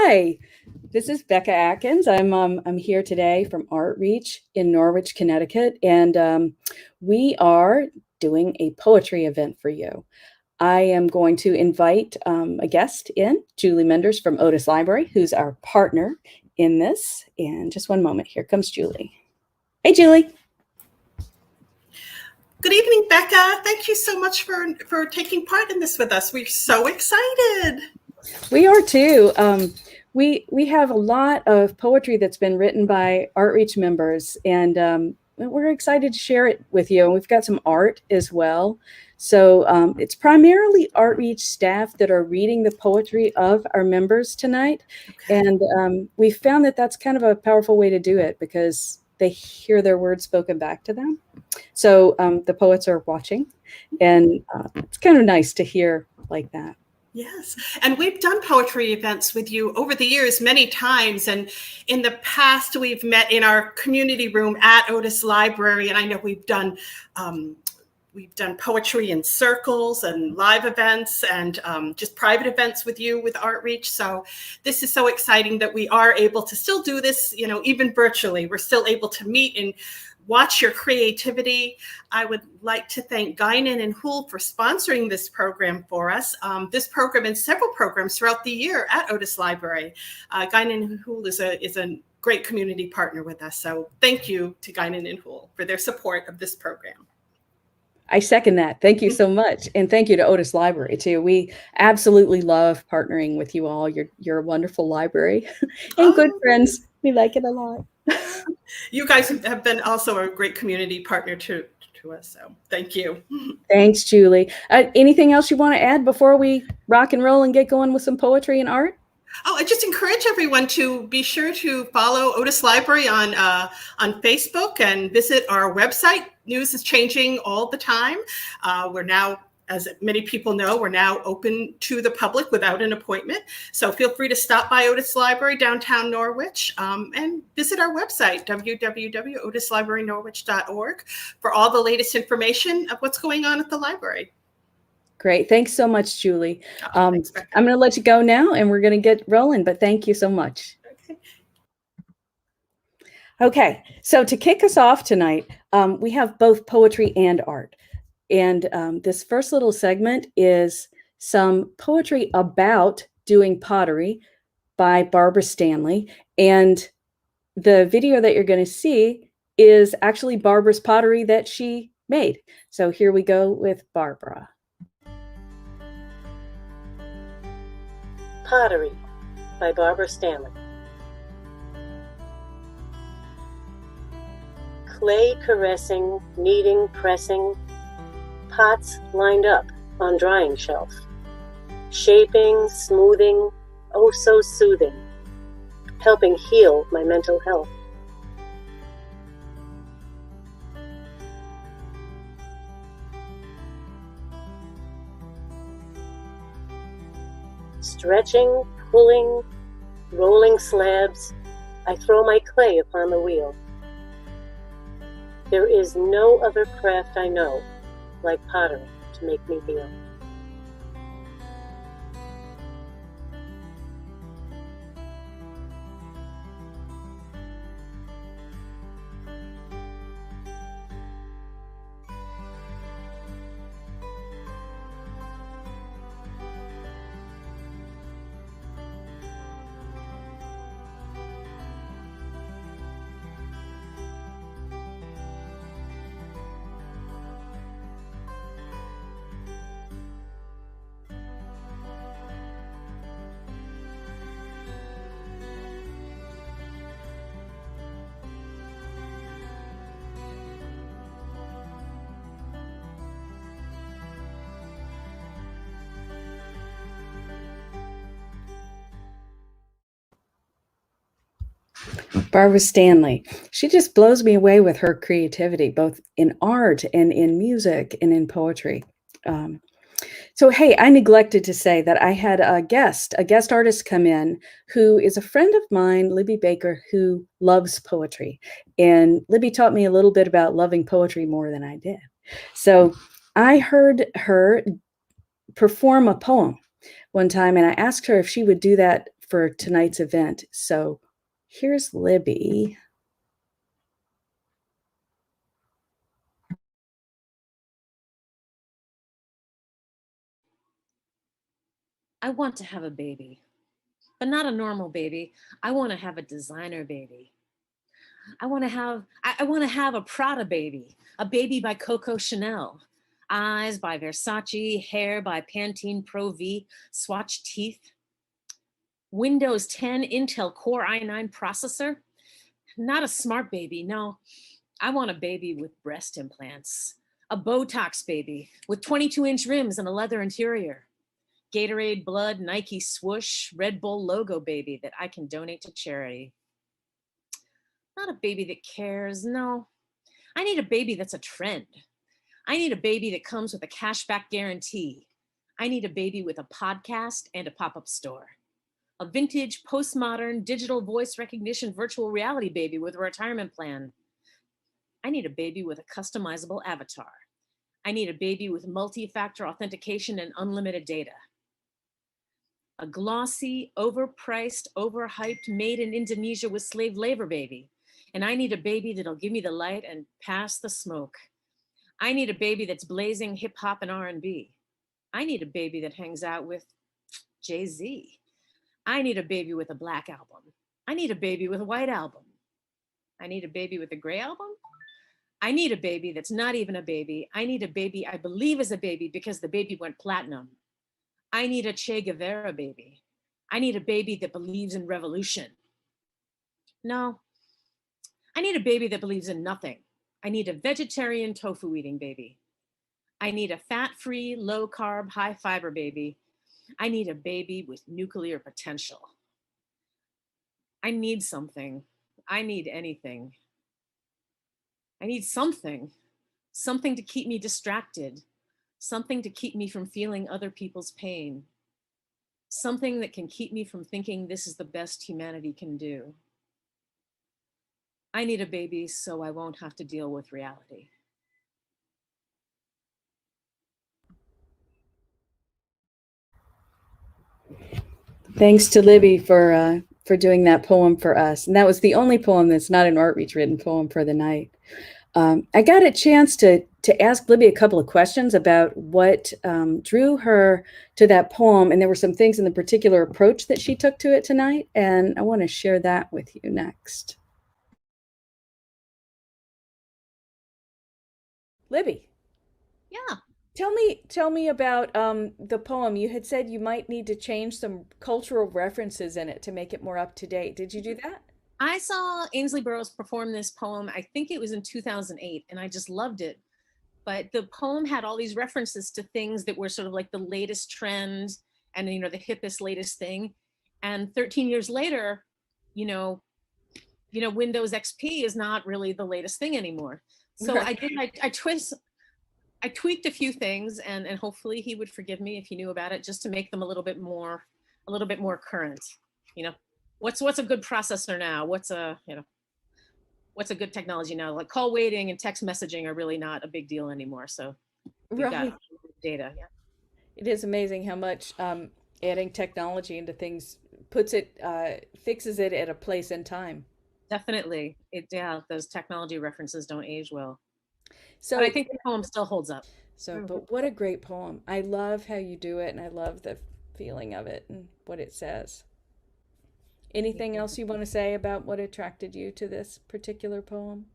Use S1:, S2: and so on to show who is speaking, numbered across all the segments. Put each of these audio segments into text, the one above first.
S1: Hi, this is Becca Atkins. I'm here today from Artreach in Norwich, Connecticut, and we are doing a poetry event for you. I am going to invite a guest in, Julie Menders from Otis Library, who's our partner in this. And just one moment, here comes Julie. Hey, Julie.
S2: Good evening, Becca. Thank you so much for taking part in this with us. We're so excited.
S1: We are too. We have a lot of poetry that's been written by Artreach members, and we're excited to share it with you. And we've got some art as well. So it's primarily Artreach staff that are reading the poetry of our members tonight. Okay. And we found that that's kind of a powerful way to do it because they hear their words spoken back to them. So the poets are watching, and it's kind of nice to hear like that.
S2: Yes, and we've done poetry events with you over the years many times, and in the past we've met in our community room at Otis Library, and I know we've done poetry in circles and live events and just private events with you with Artreach. So this is so exciting that we are able to still do this, you know, even virtually. We're still able to meet and watch your creativity. I would like to thank Guinan and Houle for sponsoring this program for us. This program and several programs throughout the year at Otis Library. Guinan and Houle is a great community partner with us. So thank you to Guinan and Houle for their support of this program.
S1: I second that. Thank you so much. And thank you to Otis Library too. We absolutely love partnering with you all. You're a wonderful library and good friends. We like it a lot.
S2: You guys have been also a great community partner to us. So thank you.
S1: Thanks, Julie. Anything else you want to add before we rock and roll and get going with some poetry and art?
S2: Oh, I just encourage everyone to be sure to follow Otis Library on Facebook and visit our website. News is changing all the time. We're now, as many people know, we're now open to the public without an appointment. So feel free to stop by Otis Library, downtown Norwich, and visit our website, www.otislibrarynorwich.org, for all the latest information of what's going on at the library.
S1: Great. Thanks so much, Julie. Thanks, I'm going to let you go now, and we're going to get rolling, but thank you so much. Okay, so to kick us off tonight, we have both poetry and art. And this first little segment is some poetry about doing pottery by Barbara Stanley. And the video that you're going to see is actually Barbara's pottery that she made. So here we go with Barbara.
S3: Pottery by Barbara Stanley. Clay caressing, kneading, pressing, pots lined up on drying shelf, shaping, smoothing, oh so soothing, helping heal my mental health. Stretching, pulling, rolling slabs, I throw my clay upon the wheel. There is no other craft I know like pottery to make me feel.
S1: Barbara Stanley. She just blows me away with her creativity, both in art and in music and in poetry. So, hey, I neglected to say that I had a guest artist come in who is a friend of mine, Libby Baker, who loves poetry. And Libby taught me a little bit about loving poetry more than I did. So I heard her perform a poem one time, and I asked her if she would do that for tonight's event. So here's Libby.
S4: I want to have a baby, but not a normal baby. I want to have a designer baby. I want to have a Prada baby, a baby by Coco Chanel, eyes by Versace, hair by Pantene Pro V, swatch teeth, Windows 10 Intel Core i9 processor. Not a smart baby, no. I want a baby with breast implants, a Botox baby with 22-inch rims and a leather interior, Gatorade blood, Nike swoosh, Red Bull logo baby that I can donate to charity. Not a baby that cares, no. I need a baby that's a trend. I need a baby that comes with a cashback guarantee. I need a baby with a podcast and a pop-up store. A vintage, postmodern, digital voice recognition virtual reality baby with a retirement plan. I need a baby with a customizable avatar. I need a baby with multi-factor authentication and unlimited data. A glossy, overpriced, overhyped, made in Indonesia with slave labor baby. And I need a baby that'll give me the light and pass the smoke. I need a baby that's blazing hip hop and R&B. I need a baby that hangs out with Jay-Z. I need a baby with a black album. I need a baby with a white album. I need a baby with a gray album. I need a baby that's not even a baby. I need a baby I believe is a baby because the baby went platinum. I need a Che Guevara baby. I need a baby that believes in revolution. No, I need a baby that believes in nothing. I need a vegetarian tofu eating baby. I need a fat-free, low-carb, high-fiber baby. I need a baby with nuclear potential. I need something. I need anything. I need something to keep me distracted, something to keep me from feeling other people's pain, something that can keep me from thinking this is the best humanity can do. I need a baby so I won't have to deal with reality.
S1: Thanks to Libby for doing that poem for us. And that was the only poem that's not an Artreach written poem for the night. I got a chance to ask Libby a couple of questions about what drew her to that poem. And there were some things in the particular approach that she took to it tonight. And I want to share that with you next. Libby.
S4: Yeah.
S1: Tell me about the poem. You had said you might need to change some cultural references in it to make it more up to date. Did you do that?
S4: I saw Ainsley Burroughs perform this poem, I think it was in 2008, and I just loved it. But the poem had all these references to things that were sort of like the latest trend and, you know, the hippest latest thing. And 13 years later, you know, Windows XP is not really the latest thing anymore. So
S1: Right.
S4: I tweaked a few things, and hopefully he would forgive me if he knew about it, just to make them a little bit more current. You know, what's a good processor now? What's a good technology now? Like call waiting and text messaging are really not a big deal anymore. So we've
S1: Right.
S4: got data. Yeah.
S1: It is amazing how much adding technology into things fixes it at a place and time.
S4: Definitely. Those technology references don't age well.
S1: So
S4: But I think the poem still holds up.
S1: but what a great poem. I love how you do it, and I love the feeling of it and what it says. Anything else you want to say about what attracted you to this particular poem?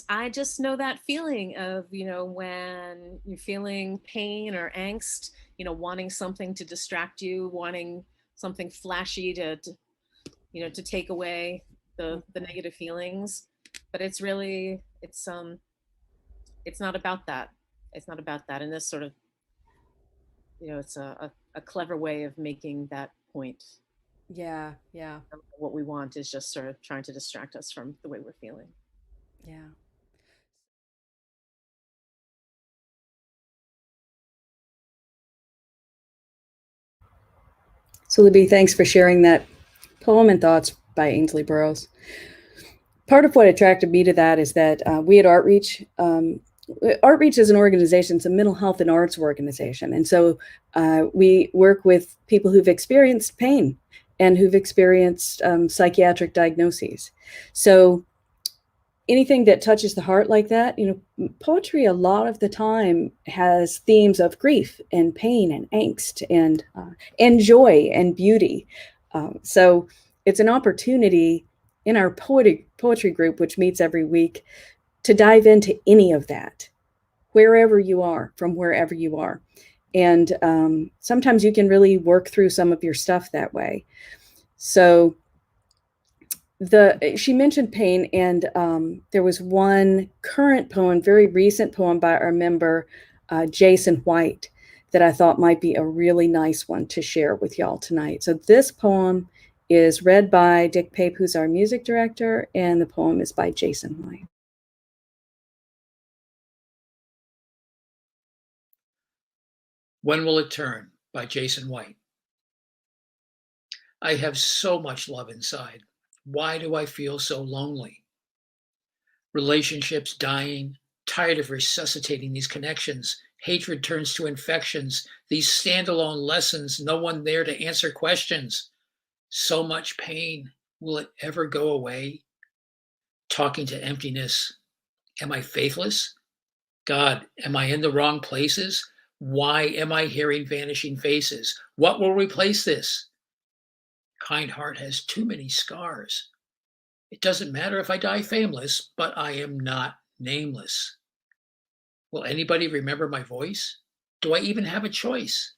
S4: I just know that feeling of, when you're feeling pain or angst, wanting something to distract you, wanting something flashy to take away the negative feelings. But it's not about that. It's not about that. And this sort of, it's a clever way of making that point.
S1: Yeah.
S4: What we want is just sort of trying to distract us from the way we're feeling.
S1: Yeah. So Libby, thanks for sharing that poem and thoughts by Ainsley Burroughs. Part of what attracted me to that is that we at Artreach Artreach is an organization, it's a mental health and arts organization. And so we work with people who've experienced pain and who've experienced psychiatric diagnoses. So anything that touches the heart like that, poetry a lot of the time has themes of grief and pain and angst and joy and beauty. So it's an opportunity in our poetry group, which meets every week, to dive into any of that, wherever you are, from wherever you are. And sometimes you can really work through some of your stuff that way. So she mentioned pain, and there was one current poem, very recent poem by our member, Jason White, that I thought might be a really nice one to share with y'all tonight. So this poem is read by Dick Pape, who's our music director, and the poem is by Jason White.
S5: When Will It Turn by Jason White. I have so much love inside. Why do I feel so lonely? Relationships dying, tired of resuscitating these connections. Hatred turns to infections, these standalone lessons, no one there to answer questions. So much pain, will it ever go away? Talking to emptiness, am I faithless? God, am I in the wrong places? Why am I hearing vanishing faces? What will replace this? Kind heart has too many scars. It doesn't matter if I die fameless, but I am not nameless. Will anybody remember my voice? Do I even have a choice?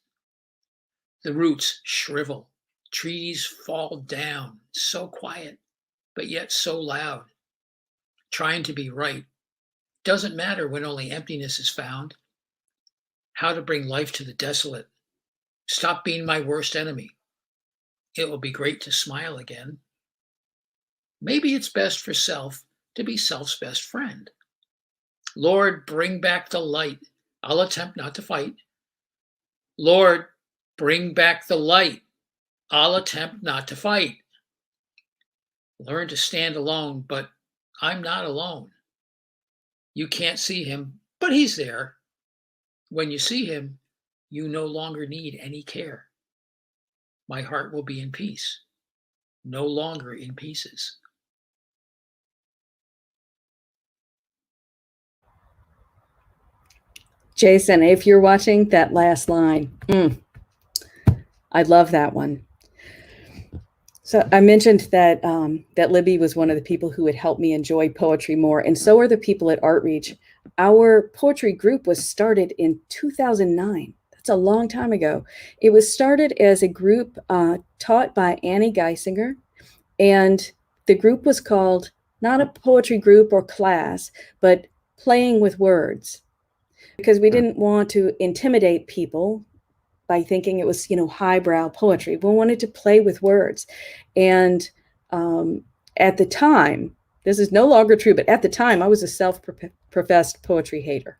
S5: The roots shrivel, trees fall down, so quiet, but yet so loud. Trying to be right doesn't matter when only emptiness is found. How to bring life to the desolate. Stop being my worst enemy. It will be great to smile again. Maybe it's best for self to be self's best friend. Lord, bring back the light. I'll attempt not to fight. Lord, bring back the light. I'll attempt not to fight. Learn to stand alone, but I'm not alone. You can't see him, but he's there. When you see him, you no longer need any care. My heart will be in peace, no longer in pieces.
S1: Jason, if you're watching, that last line, I love that one. So I mentioned that that Libby was one of the people who had helped me enjoy poetry more, and so are the people at Artreach. Our poetry group was started in 2009. That's a long time ago. It was started as a group taught by Annie Geisinger, and the group was called not a poetry group or class, but Playing with Words, because we didn't want to intimidate people by thinking it was, highbrow poetry. We wanted to play with words. And at the time, this is no longer true, but at the time, I was a self-professed poetry hater.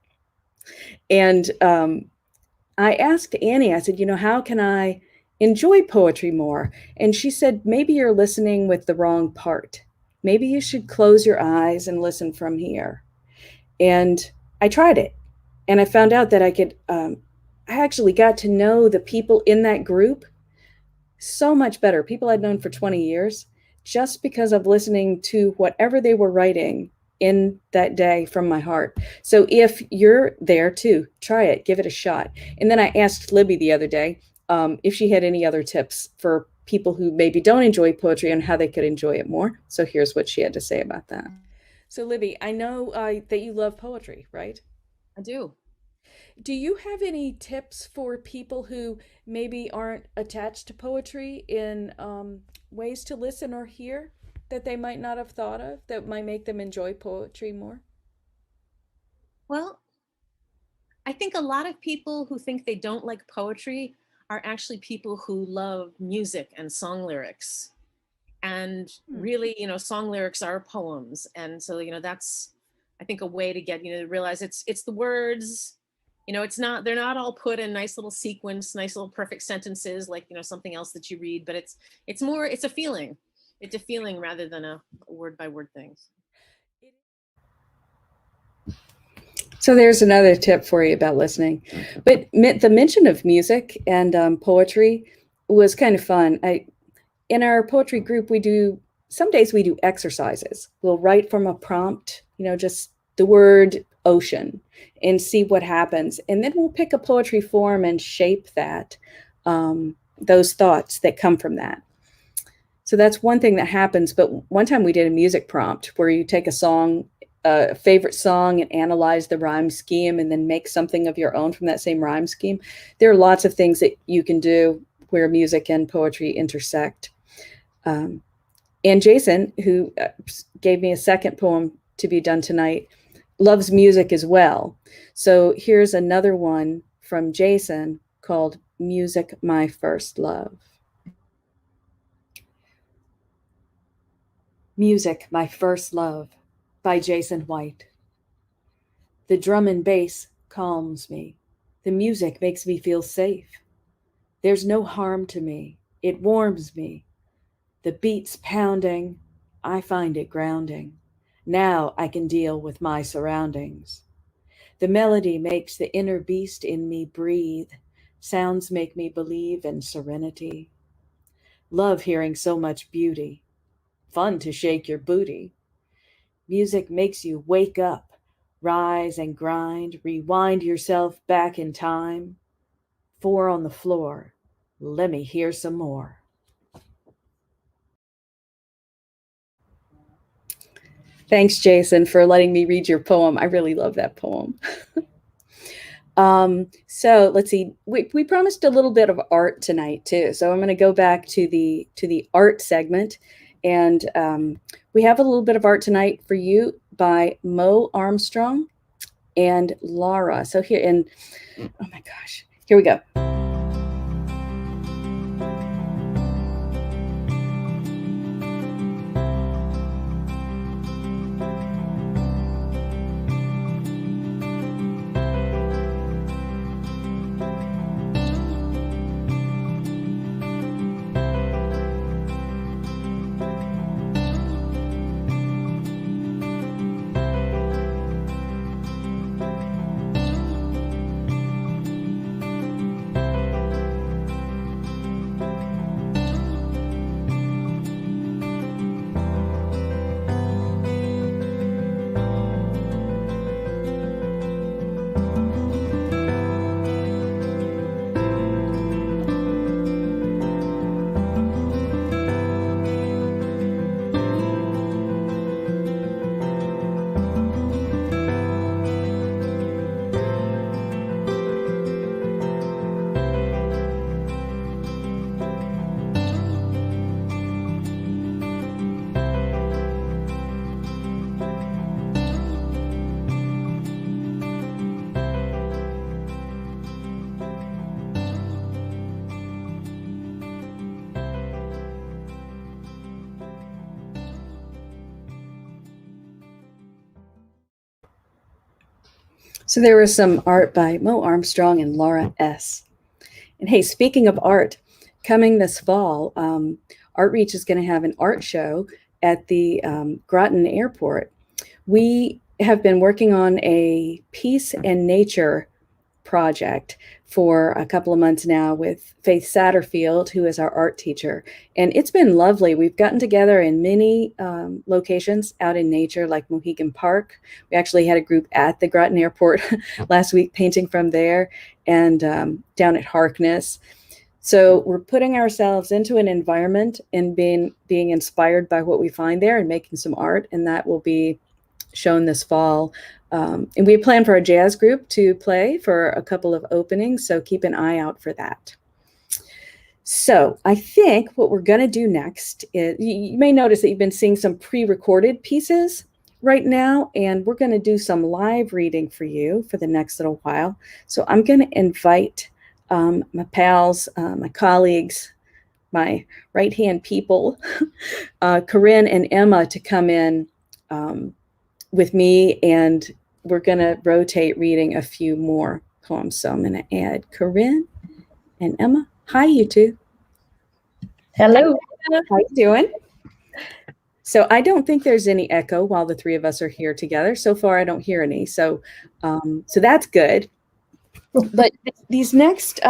S1: And I asked Annie, I said, how can I enjoy poetry more? And she said, maybe you're listening with the wrong part. Maybe you should close your eyes and listen from here. And I tried it. And I found out that I could, I actually got to know the people in that group so much better, people I'd known for 20 years, just because of listening to whatever they were writing in that day from my heart. So if you're there too, try it, give it a shot. And then I asked Libby the other day if she had any other tips for people who maybe don't enjoy poetry and how they could enjoy it more. So here's what she had to say about that. So Libby, I know that you love poetry, right?
S4: I do.
S1: Do you have any tips for people who maybe aren't attached to poetry in ways to listen or hear that they might not have thought of that might make them enjoy poetry more?
S4: Well, I think a lot of people who think they don't like poetry are actually people who love music and song lyrics. And really, song lyrics are poems. And so, that's, I think, a way to get, to realize it's the words, they're not all put in nice little sequence, nice little perfect sentences, like, something else that you read, but it's more, it's a feeling. It's a feeling rather than a word by word thing.
S1: So there's another tip for you about listening. But the mention of music and poetry was kind of fun. In our poetry group, some days we do exercises. We'll write from a prompt, just the word ocean, and see what happens. And then we'll pick a poetry form and shape that, those thoughts that come from that. So that's one thing that happens. But one time we did a music prompt where you take a song, a favorite song, and analyze the rhyme scheme and then make something of your own from that same rhyme scheme. There are lots of things that you can do where music and poetry intersect. And Jason, who gave me a second poem to be done tonight, loves music as well. So here's another one from Jason called Music, My First Love. Music, My First Love by Jason White. The drum and bass calms me. The music makes me feel safe. There's no harm to me. It warms me. The beats pounding, I find it grounding. Now I can deal with my surroundings. The melody makes the inner beast in me breathe. Sounds make me believe in serenity. Love hearing so much beauty. Fun to shake your booty. Music makes you wake up, rise and grind, rewind yourself back in time. 4 on the floor. Let me hear some more. Thanks, Jason, for letting me read your poem. I really love that poem. So let's see. We promised a little bit of art tonight too. So I'm going to go back to the art segment, and we have a little bit of art tonight for you by Moe Armstrong and Lara. So here, and oh my gosh, here we go. So there was some art by Moe Armstrong and Lara S. And hey, speaking of art, coming this fall, Artreach is going to have an art show at the Groton Airport. We have been working on a peace and nature project for a couple of months now with Faith Satterfield, who is our art teacher. And it's been lovely. We've gotten together in many locations out in nature, like Mohegan Park. We actually had a group at the Groton Airport last week painting from there, and down at Harkness. So we're putting ourselves into an environment and being inspired by what we find there and making some art, and that will be shown this fall. And we plan for a jazz group to play for a couple of openings, so keep an eye out for that. So I think what we're going to do next is, you may notice that you've been seeing some pre-recorded pieces right now, and we're going to do some live reading for you for the next little while. So I'm going to invite my pals, my colleagues, my right-hand people, Corinne and Emma, to come in with me, and we're going to rotate reading a few more poems. So I'm going to add Corinne and Emma. Hi, you two.
S6: Hello.
S1: How you doing? So I don't think there's any echo while the three of us are here together. So far, I don't hear any. So that's good. But these next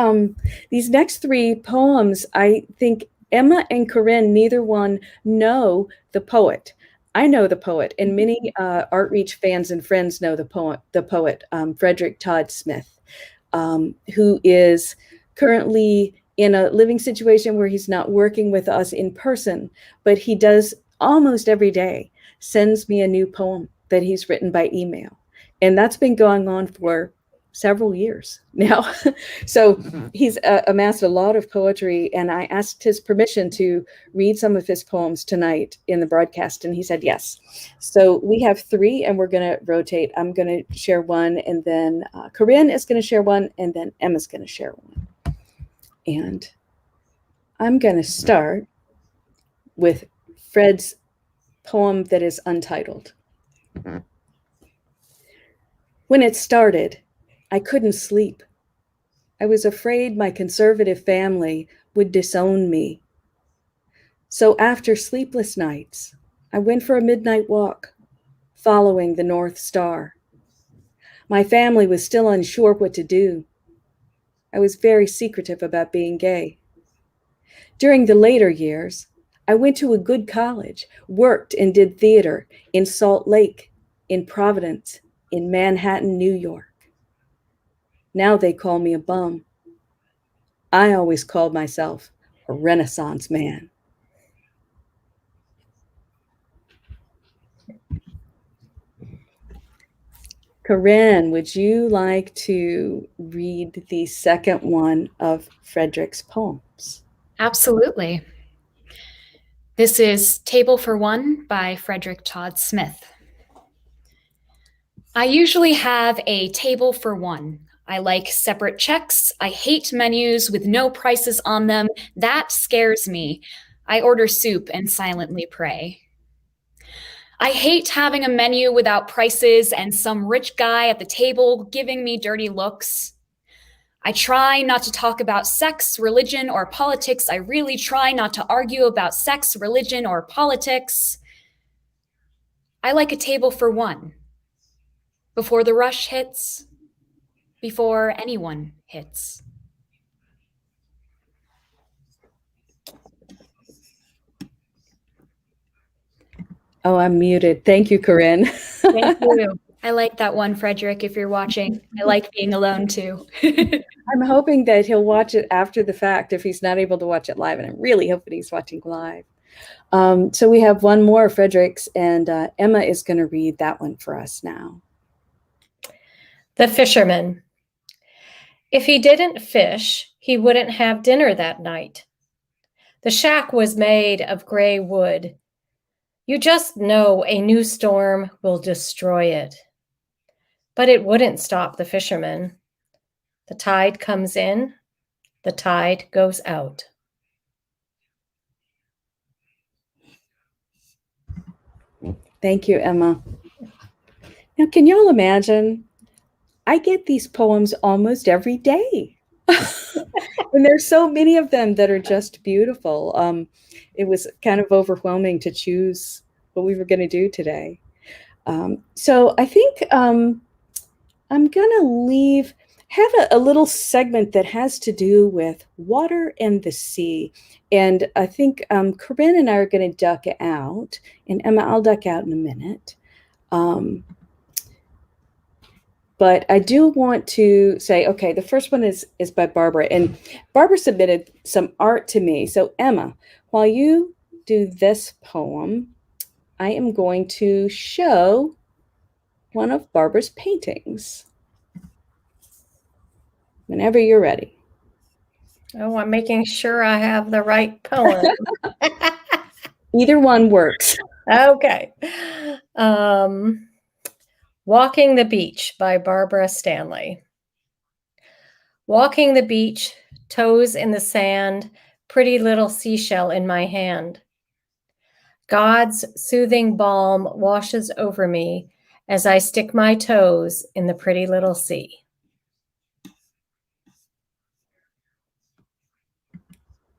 S1: three poems, I think Emma and Corinne, neither one know the poet. I know the poet, and many Artreach fans and friends know the poet, Frederick Todd Smith, who is currently in a living situation where he's not working with us in person, but he does almost every day sends me a new poem that he's written by email. And that's been going on for several years now. So he's amassed a lot of poetry, and I asked his permission to read some of his poems tonight in the broadcast, and he said yes. So we have three, and we're going to rotate. I'm going to share one, and then Corinne is going to share one, and then Emma's going to share one. And I'm going to start with Fred's poem that is untitled. When it started, I couldn't sleep. I was afraid my conservative family would disown me. So after sleepless nights, I went for a midnight walk, following the North Star. My family was still unsure what to do. I was very secretive about being gay. During the later years, I went to a good college, worked and did theater in Salt Lake, in Providence, in Manhattan, New York. Now they call me a bum. I always called myself a Renaissance man. Corinne, would you like to read the second one of Frederick's poems?
S6: Absolutely. This is Table for One by Frederick Todd Smith. I usually have a table for one. I like separate checks. I hate menus with no prices on them. That scares me. I order soup and silently pray. I hate having a menu without prices and some rich guy at the table giving me dirty looks. I try not to talk about sex, religion, or politics. I really try not to argue about sex, religion, or politics. I like a table for one. Before the rush hits, before anyone hits.
S1: Oh, I'm muted. Thank you, Corinne.
S6: Thank you. I like that one, Frederick, if you're watching. I like being alone too.
S1: I'm hoping that he'll watch it after the fact if he's not able to watch it live, and I'm really hoping he's watching live. So we have one more, Frederick's, and Emma is going to read that one for us now.
S7: The Fisherman. If he didn't fish, he wouldn't have dinner that night. The shack was made of gray wood. You just know a new storm will destroy it. But it wouldn't stop the fisherman. The tide comes in, the tide goes out.
S1: Thank you, Emma. Now, can y'all imagine? I get these poems almost every day. And there's so many of them that are just beautiful. It was kind of overwhelming to choose what we were going to do today. So I think I'm going to have a little segment that has to do with water and the sea. And I think Corinne and I are going to duck out. And Emma, I'll duck out in a minute. But I do want to say, okay, the first one is by Barbara. And Barbara submitted some art to me. So Emma, while you do this poem, I am going to show one of Barbara's paintings. Whenever you're ready.
S7: Oh, I'm making sure I have the right poem.
S1: Either one works.
S7: Okay. Walking the Beach by Barbara Stanley. Walking the beach, toes in the sand, pretty little seashell in my hand. God's soothing balm washes over me as I stick my toes in the pretty little sea.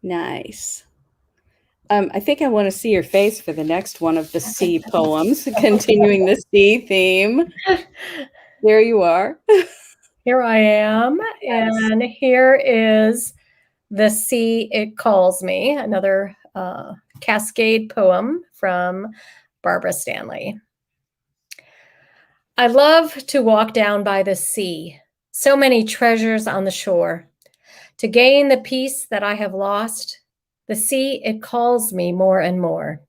S1: Nice. I think I want to see your face for the next one of the sea poems, continuing the sea theme. There you are.
S7: Here I am,
S1: Yes.
S7: and here is The Sea It Calls Me, another Cascade poem from Barbara Stanley. I love to walk down by the sea, so many treasures on the shore. To gain the peace that I have lost, the sea, it calls me more and more.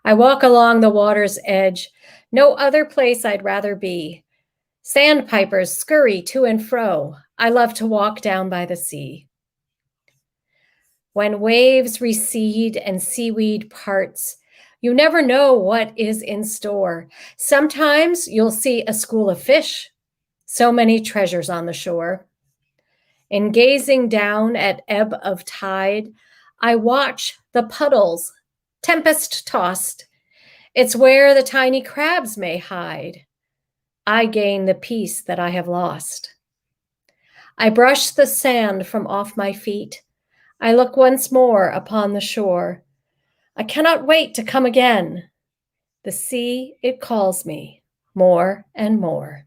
S7: I walk along the water's edge, no other place I'd rather be. Sandpipers scurry to and fro. I love to walk down by the sea. When waves recede and seaweed parts, you never know what is in store. Sometimes you'll see a school of fish, so many treasures on the shore. In gazing down at ebb of tide, I watch the puddles, tempest tossed. It's where the tiny crabs may hide. I gain the peace that I have lost. I brush the sand from off my feet. I look once more upon the shore. I cannot wait to come again. The sea, it calls me more and more.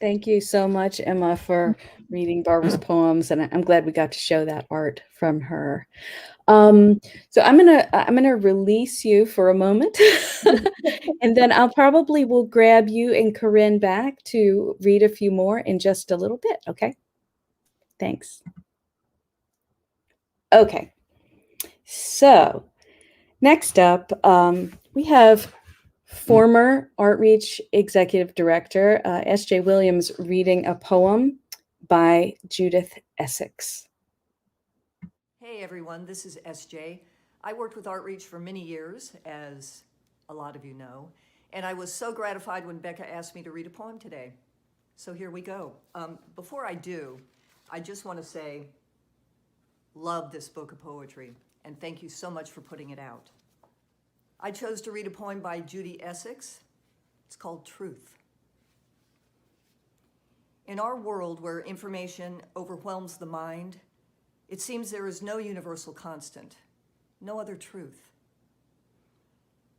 S1: Thank you so much, Emma, for reading Barbara's poems, and I'm glad we got to show that art from her. So I'm gonna release you for a moment, and then I'll probably will grab you and Corinne back to read a few more in just a little bit. Okay. Thanks. Okay. So next up, we have former Artreach Executive Director S.J. Williams reading a poem by Judith Essex.
S8: Hey everyone, this is SJ. I worked with Artreach for many years, as a lot of you know, and I was so gratified when Becca asked me to read a poem today. So here we go. Before I do, I just want to say, love this book of poetry, and thank you so much for putting it out. I chose to read a poem by Judy Essex. It's called Truth. In our world where information overwhelms the mind, it seems there is no universal constant, no other truth.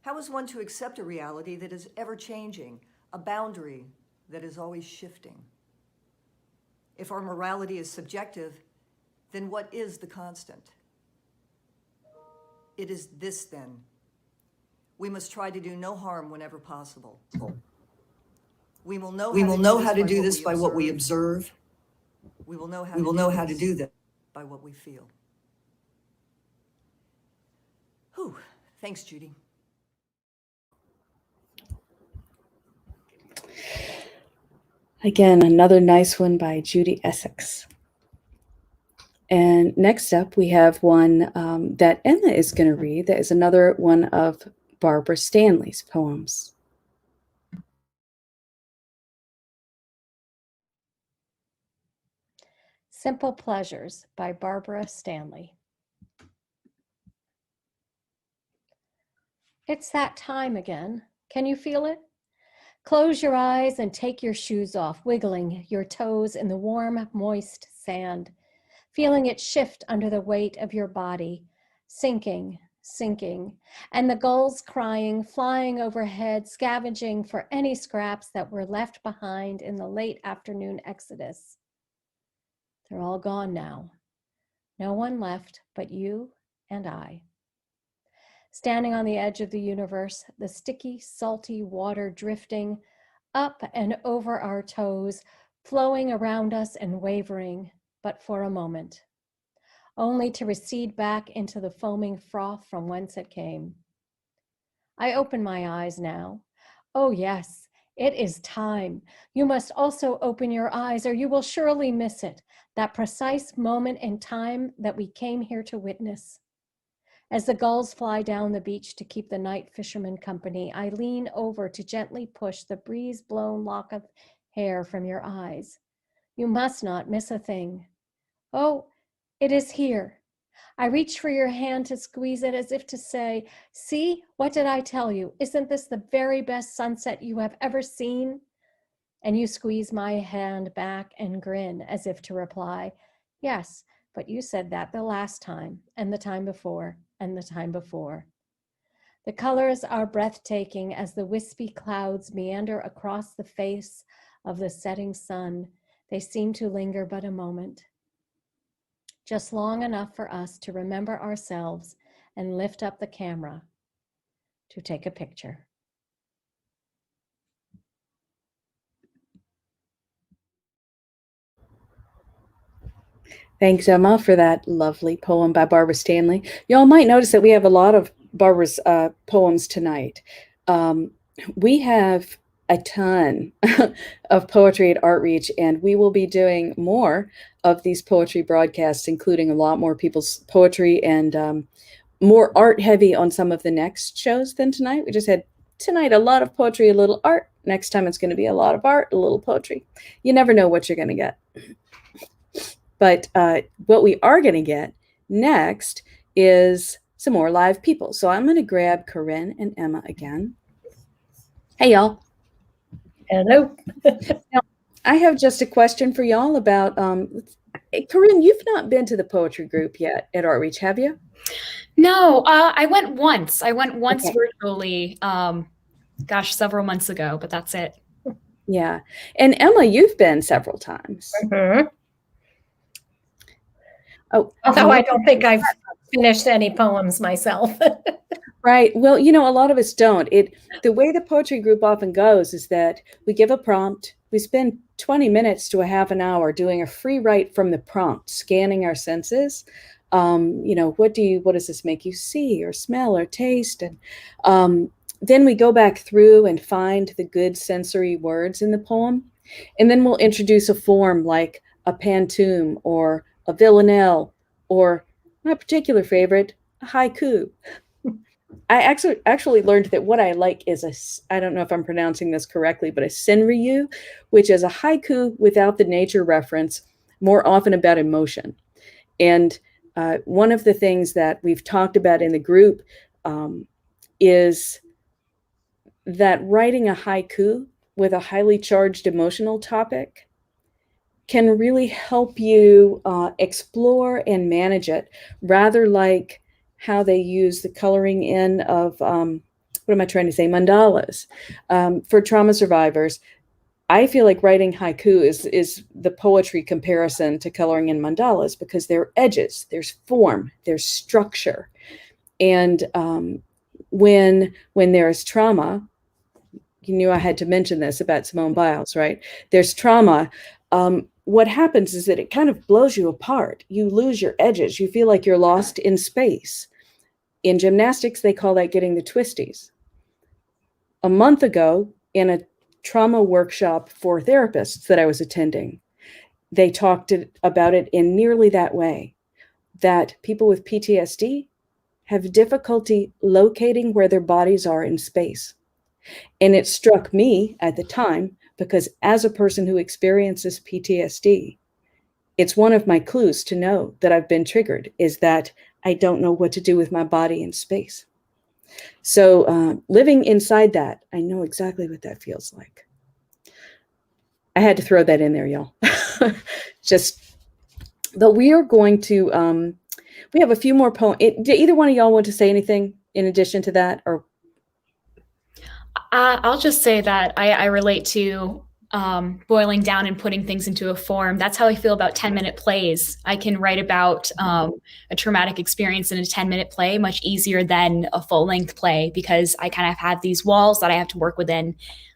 S8: How is one to accept a reality that is ever-changing, a boundary that is always shifting? If our morality is subjective, then what is the constant? It is this, then. We must try to do no harm whenever possible. We will know how to do this by what we observe. We will know how to do this by what we feel. Whew. Thanks, Judy.
S1: Again, another nice one by Judy Essex. And next up, we have one that Emma is going to read. That is another one of Barbara Stanley's poems.
S7: Simple Pleasures by Barbara Stanley. It's that time again. Can you feel it? Close your eyes and take your shoes off, wiggling your toes in the warm, moist sand, feeling it shift under the weight of your body, sinking, and the gulls crying, flying overhead, scavenging for any scraps that were left behind in the late afternoon exodus. They're all gone now. No one left but you and I. Standing on the edge of the universe, the sticky, salty water drifting up and over our toes, flowing around us and wavering, but for a moment, only to recede back into the foaming froth from whence it came. I open my eyes now. Oh yes, it is time. You must also open your eyes or you will surely miss it, that precise moment in time that we came here to witness. As the gulls fly down the beach to keep the night fishermen company, I lean over to gently push the breeze-blown lock of hair from your eyes. You must not miss a thing. Oh, it is here. I reach for your hand to squeeze it as if to say, see, what did I tell you? Isn't this the very best sunset you have ever seen? And you squeeze my hand back and grin as if to reply, Yes, but you said that the last time, and the time before, and the time before. The colors are breathtaking as the wispy clouds meander across the face of the setting sun. They seem to linger but a moment, just long enough for us to remember ourselves and lift up the camera to take a picture.
S1: Thanks, Emma, for that lovely poem by Barbara Stanley. Y'all might notice that we have a lot of Barbara's poems tonight. We have a ton of poetry at Artreach, and we will be doing more of these poetry broadcasts, including a lot more people's poetry and more art heavy on some of the next shows than tonight. We just had tonight a lot of poetry, a little art. Next time it's going to be a lot of art, a little poetry. You never know what you're going to get. But what we are going to get next is some more live people. So I'm going to grab Corinne and Emma again. Hey, y'all.
S7: Hello.
S1: Now, I have just a question for y'all about, Corinne, you've not been to the poetry group yet at Artreach, have you?
S6: No, I went once.
S1: Okay.
S6: Virtually, several months ago, but that's it.
S1: Yeah. And Emma, you've been several times.
S7: Mm-hmm.
S1: Oh,
S7: although I don't think I've finished any poems myself.
S1: Right. Well, you know, a lot of us don't. The way the poetry group often goes is that we give a prompt. We spend 20 minutes to a half an hour doing a free write from the prompt, scanning our senses. You know, what does this make you see or smell or taste? And then we go back through and find the good sensory words in the poem. And then we'll introduce a form like a pantoum or a villanelle, or my particular favorite, a haiku. I actually learned that what I like is I don't know if I'm pronouncing this correctly, but a senryu, which is a haiku without the nature reference, more often about emotion. And one of the things that we've talked about in the group is that writing a haiku with a highly charged emotional topic can really help you explore and manage it, rather like how they use the coloring in of, mandalas. For trauma survivors, I feel like writing haiku is the poetry comparison to coloring in mandalas, because there are edges, there's form, there's structure. And when there is trauma, you knew I had to mention this about Simone Biles, right? There's trauma. What happens is that it kind of blows you apart. You lose your edges. You feel like you're lost in space. In gymnastics, they call that getting the twisties. A month ago, in a trauma workshop for therapists that I was attending, they talked about it in nearly that way, that people with PTSD have difficulty locating where their bodies are in space. And it struck me at the time, because as a person who experiences PTSD, it's one of my clues to know that I've been triggered, is that I don't know what to do with my body in space. So living inside that, I know exactly what that feels like. I had to throw that in there, y'all. But we are going to, we have a few more poems. Do either one of y'all want to say anything in addition to that? Or
S6: I'll just say that I relate to boiling down and putting things into a form. That's how I feel about 10-minute plays. I can write about a traumatic experience in a 10-minute play much easier than a full-length play, because I kind of have these walls that I have to work within.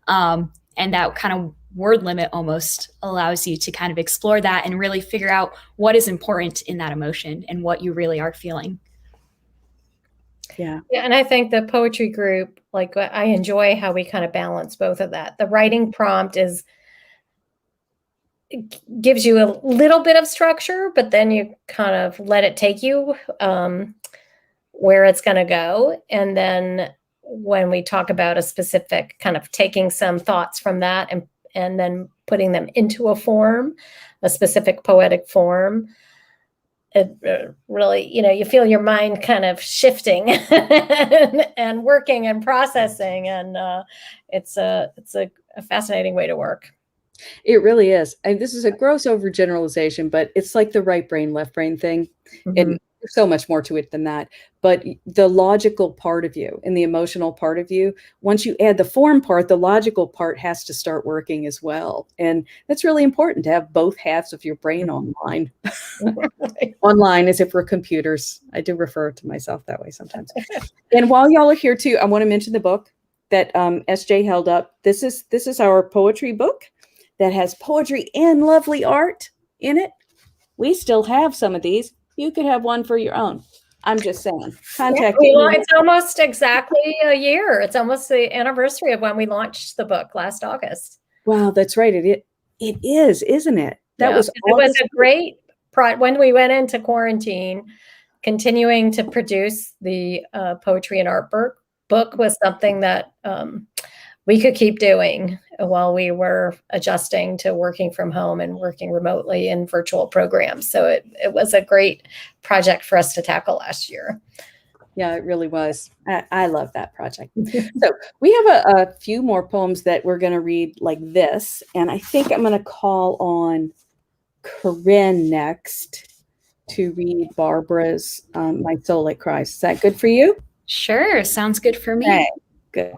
S6: And that kind of word limit almost allows you to kind of explore that and really figure out what is important in that emotion and what you really are feeling.
S7: Yeah, and I think the poetry group, like, I enjoy how we kind of balance both of that. The writing prompt gives you a little bit of structure, but then you kind of let it take you where it's going to go. And then when we talk about a specific kind of taking some thoughts from that and then putting them into a form, a specific poetic form, it really, you feel your mind kind of shifting and working and processing. And it's a fascinating way to work.
S1: It really is. And this is a gross overgeneralization, but it's like the right brain, left brain thing. And there's so much more to it than that. But the logical part of you and the emotional part of you, once you add the form part, the logical part has to start working as well. And that's really important to have both halves of your brain online. Online as if we're computers. I do refer to myself that way sometimes. And while y'all are here too, I want to mention the book that SJ held up. This is our poetry book that has poetry and lovely art in it. We still have some of these. You could have one for your own. I'm just saying. Contact me.
S7: It's almost exactly a year. It's almost the anniversary of when we launched the book last August.
S1: Wow, that's right. It is, isn't it? That was
S7: it was a great when we went into quarantine. Continuing to produce the poetry and art book was something that we could keep doing while we were adjusting to working from home and working remotely in virtual programs. So it was a great project for us to tackle last year.
S1: Yeah, it really was. I love that project. So we have a few more poems that we're going to read like this. And I think I'm going to call on Corinne next to read Barbara's My Soul It Cries. Is that good for you?
S6: Sure, sounds good for me.
S1: Okay, good.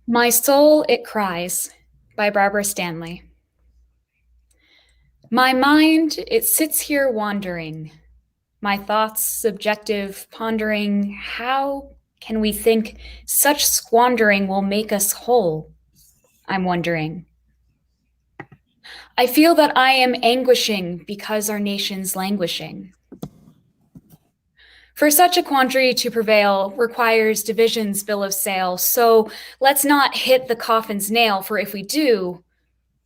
S6: My Soul It Cries by Barbara Stanley. My mind, it sits here wandering, my thoughts subjective, pondering, how can we think such squandering will make us whole? I'm wondering. I feel that I am anguishing because our nation's languishing. For such a quandary to prevail requires division's bill of sale, so let's not hit the coffin's nail, for if we do,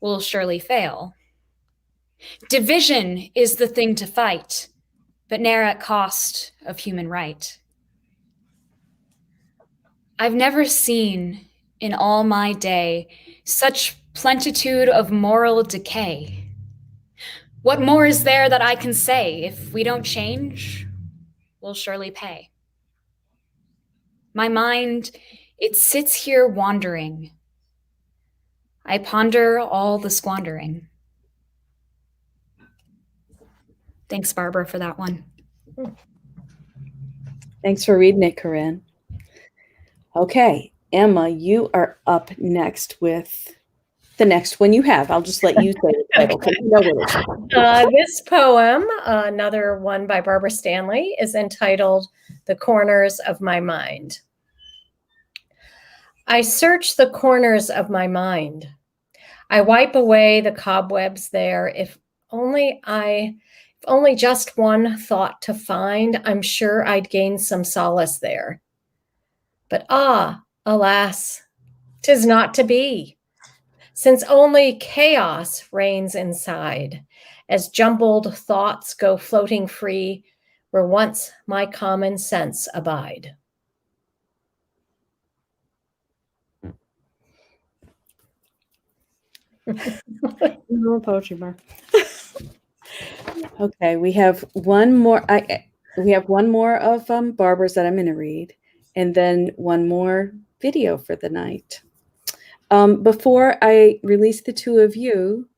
S6: we'll surely fail. Division is the thing to fight, but ne'er at cost of human right. I've never seen in all my day such plentitude of moral decay. What more is there that I can say? If we don't change, we'll surely pay. My mind, it sits here wandering. I ponder all the squandering. Thanks, Barbara, for that one.
S1: Thanks for reading it, Corinne. Okay, Emma, you are up next with the next one you have. I'll just let you say the title.
S7: Okay.
S1: You know what it is.
S7: This poem, another one by Barbara Stanley, is entitled The Corners of My Mind. I search the corners of my mind. I wipe away the cobwebs there. If only just one thought to find, I'm sure I'd gain some solace there. But alas, 'tis not to be, since only chaos reigns inside, as jumbled thoughts go floating free where once my common sense abide.
S1: No poetry bar. Okay, we have one more. We have one more of Barbara's that I'm going to read, and then one more video for the night. Before I release the two of you,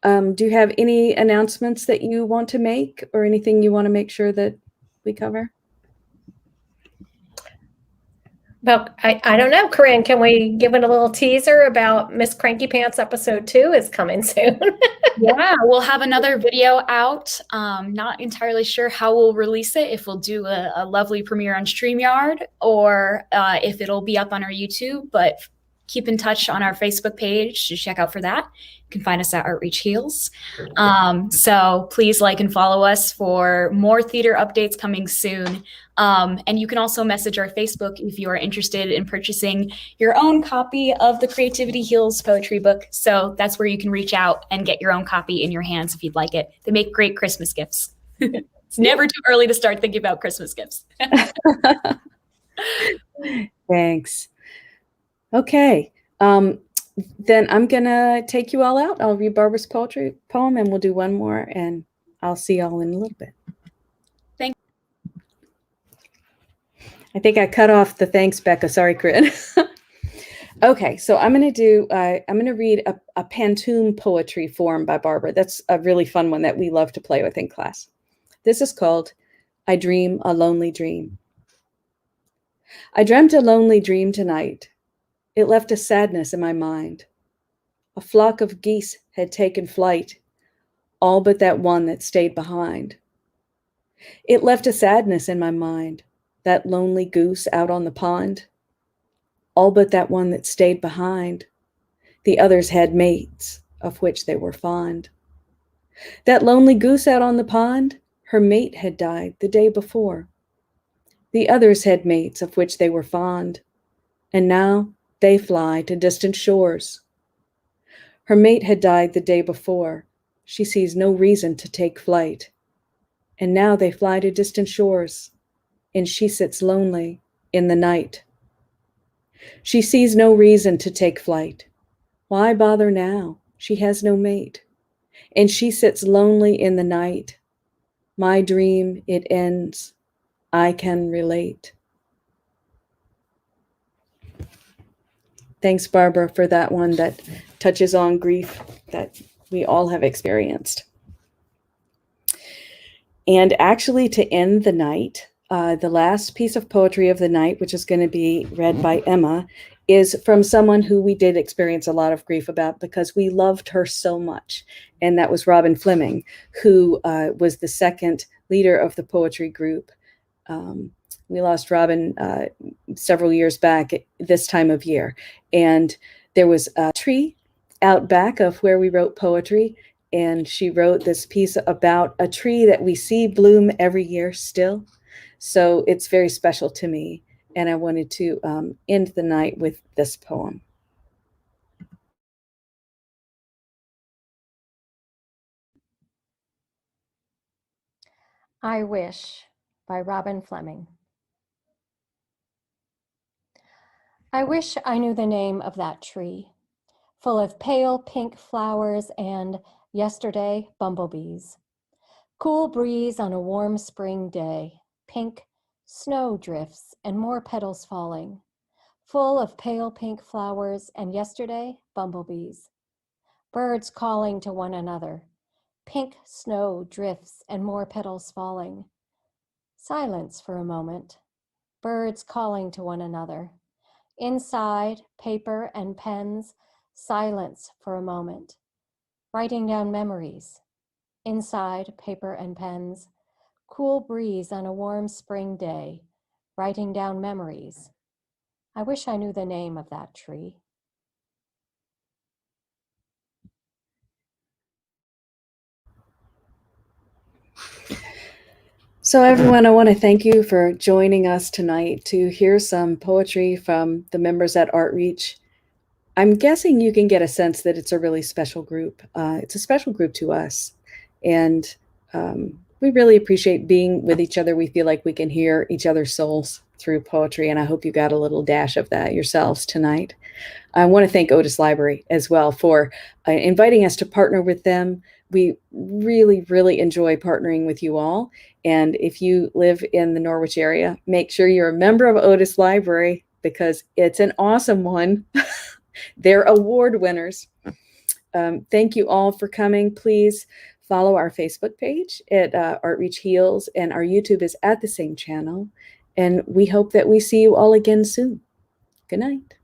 S1: do you have any announcements that you want to make, or anything you want to make sure that we cover?
S7: Well, I don't know, Corinne, can we give it a little teaser about Miss Cranky Pants episode 2 is coming soon?
S6: Yeah, we'll have another video out. Not entirely sure how we'll release it, if we'll do a lovely premiere on StreamYard or if it'll be up on our YouTube, but keep in touch on our Facebook page to check out for that. You can find us at Artreach Heals. So please like and follow us for more theater updates coming soon. And you can also message our Facebook if you are interested in purchasing your own copy of the Creativity Heals poetry book. So that's where you can reach out and get your own copy in your hands if you'd like it. They make great Christmas gifts. It's never too early to start thinking about Christmas gifts.
S1: Thanks. Okay. Then I'm going to take you all out. I'll read Barbara's poetry poem and we'll do one more, and I'll see y'all in a little bit.
S6: Thanks.
S1: I think I cut off the thanks, Becca. Sorry, Corinne. Okay, so I'm going to read a pantoum poetry form by Barbara. That's a really fun one that we love to play with in class. This is called I Dream a Lonely Dream. I dreamt a lonely dream tonight. It left a sadness in my mind. A flock of geese had taken flight, all but that one that stayed behind. It left a sadness in my mind, that lonely goose out on the pond. All but that one that stayed behind. The others had mates, of which they were fond. That lonely goose out on the pond, her mate had died the day before. The others had mates, of which they were fond, and now they fly to distant shores. Her mate had died the day before. She sees no reason to take flight. And now they fly to distant shores, and she sits lonely in the night. She sees no reason to take flight. Why bother now? She has no mate. And she sits lonely in the night. My dream, it ends. I can relate. Thanks, Barbara, for that one that touches on grief that we all have experienced. And actually, to end the night, the last piece of poetry of the night, which is going to be read by Emma, is from someone who we did experience a lot of grief about because we loved her so much. And that was Robin Fleming, who was the second leader of the poetry group. We lost Robin several years back at this time of year. And there was a tree out back of where we wrote poetry. And she wrote this piece about a tree that we see bloom every year still. So it's very special to me. And I wanted to end the night with this poem.
S7: I Wish by Robin Fleming. I wish I knew the name of that tree, full of pale pink flowers and yesterday bumblebees. Cool breeze on a warm spring day, pink snow drifts and more petals falling, full of pale pink flowers and yesterday bumblebees. Birds calling to one another, pink snow drifts and more petals falling. Silence for a moment, birds calling to one another. Inside, paper and pens, silence for a moment. Writing down memories. Inside, paper and pens. Cool breeze on a warm spring day. Writing down memories. I wish I knew the name of that tree.
S1: So everyone, I want to thank you for joining us tonight to hear some poetry from the members at Artreach. I'm guessing you can get a sense that it's a really special group. It's a special group to us. And we really appreciate being with each other. We feel like we can hear each other's souls through poetry. And I hope you got a little dash of that yourselves tonight. I want to thank Otis Library as well for inviting us to partner with them. We really, really enjoy partnering with you all. And if you live in the Norwich area, make sure you're a member of Otis Library because it's an awesome one. They're award winners. Thank you all for coming. Please follow our Facebook page at Artreach Heals, and our YouTube is at the same channel. And we hope that we see you all again soon. Good night.